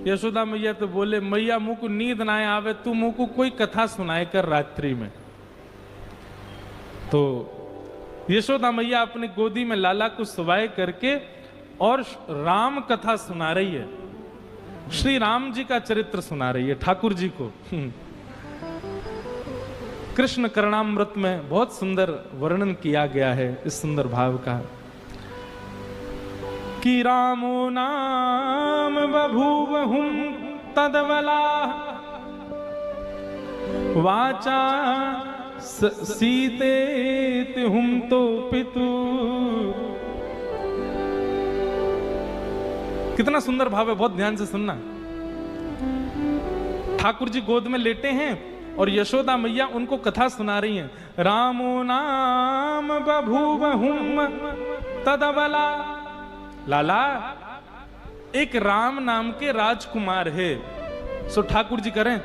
यशोदा मैया तो बोले मैया मुँह को नींद ना आवे, तू मुँह को कोई कथा सुनाए कर रात्रि में। तो यशोदा मैया अपनी गोदी में लाला को सुवाए करके और राम कथा सुना रही है, श्री राम जी का चरित्र सुना रही है ठाकुर जी को। कृष्ण करणामृत में बहुत सुंदर वर्णन किया गया है इस सुंदर भाव का कि रामो नाम बभूवहुं तदवला वाचा सीते हुम तो पितु। कितना सुंदर भाव है, बहुत ध्यान से सुनना। ठाकुर जी गोद में लेटे हैं और यशोदा मैया उनको कथा सुना रही हैं। रामो नाम बभूवहुम तदवला, लाला एक राम नाम के राजकुमार है। सो ठाकुर जी करें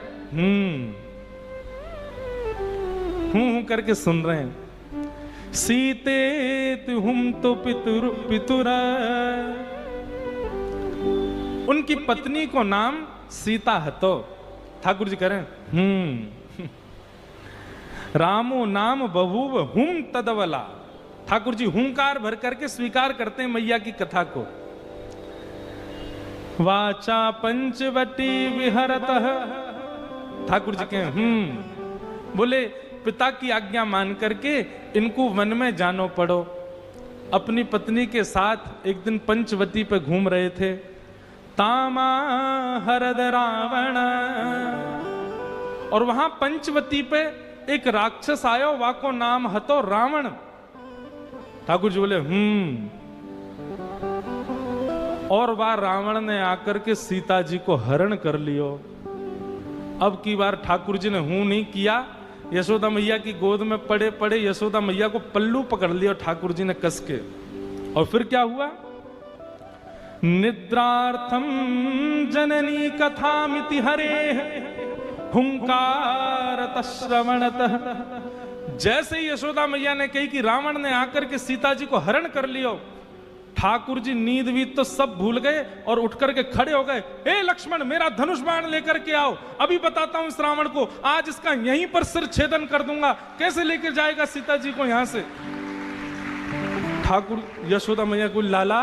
हूं करके सुन रहे हैं। सीते तुम तो पितुर, उनकी पत्नी को नाम सीता है। तो ठाकुर जी करें रामो नाम बभूव हुम तदवला। ठाकुर जी हुंकार भर करके स्वीकार करते हैं मैया की कथा को। वाचा पंचवटी विहरतः, ठाकुर जी कहें बोले पिता की आज्ञा मान करके इनको वन में जानो पड़ो। अपनी पत्नी के साथ एक दिन पंचवटी पे घूम रहे थे। तामा हरद रावण, और वहां पंचवटी पे एक राक्षस आयो, वाको नाम हतो रावण। ठाकुर जी बोले और वह रावण ने आकर के सीता जी को हरण कर लियो। अब की बार ठाकुर जी ने हूं नहीं किया, यशोदा मैया की गोद में पड़े पड़े यशोदा मैया को पल्लू पकड़ लिया ठाकुर जी ने कस के। और फिर क्या हुआ? निद्रार्थम जननी कथामिति हरे हुंकारत श्रवणतः। जैसे ही यशोदा मैया ने कही कि रावण ने आकर के सीता जी को हरण कर लियो, ठाकुर जी नींद वीत तो सब भूल गए और उठ करके खड़े हो गए। ए लक्ष्मण, मेरा धनुष बाण लेकर के आओ, अभी बताता हूं इस रावण को, आज इसका यहीं पर सिर छेदन कर दूंगा। कैसे लेकर जाएगा सीता जी को यहां से? ठाकुर यशोदा मैया को, लाला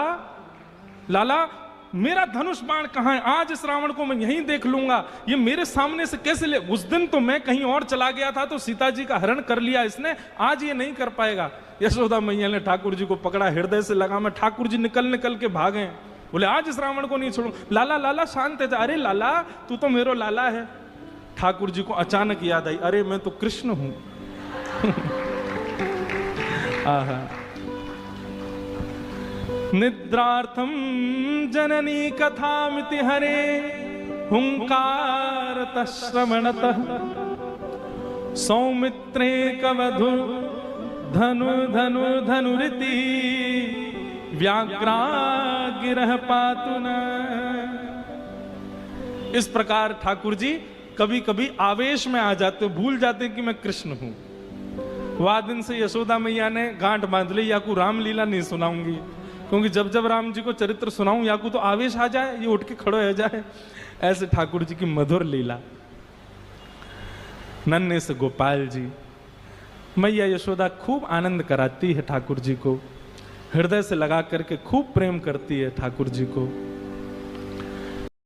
लाला मेरा धनुष बाण कहां है? आज इस रावण को मैं यहीं देख लूंगा, ये मेरे सामने से कैसे ले? उस दिन तो मैं कहीं और चला गया था तो सीता जी का हरण कर लिया इसने, आज ये नहीं कर पाएगा। यशोदा मैया ने ठाकुर जी को पकड़ा, हृदय से लगा में। ठाकुर जी निकल निकल के भागे, बोले आज इस रावण को नहीं छोड़ूं। लाला लाला शांत है। अरे लाला, तू तो मेरो लाला है। ठाकुर जी को अचानक याद आई, अरे मैं तो कृष्ण हूं। आहा। निद्रार्थम जननी कथामिति हरे हुंकारतः श्रवणतः सौमित्रे कवधु धनु धनु धनुरिति व्याघ्रा गिरह पातुना। इस प्रकार ठाकुर जी कभी कभी आवेश में आ जाते, भूल जाते कि मैं कृष्ण हूं। वह दिन से यशोदा मैया ने गांठ बांध ली, याकू रामलीला नहीं सुनाऊंगी, क्योंकि जब जब राम जी को चरित्र सुनाऊं याकू तो आवेश आ जाए, ये उठ के खड़े हो जाए। ऐसे ठाकुर जी की मधुर लीला। नन्हे से गोपाल जी, मैया यशोदा खूब आनंद कराती है ठाकुर जी को, हृदय से लगा करके खूब प्रेम करती है ठाकुर जी को।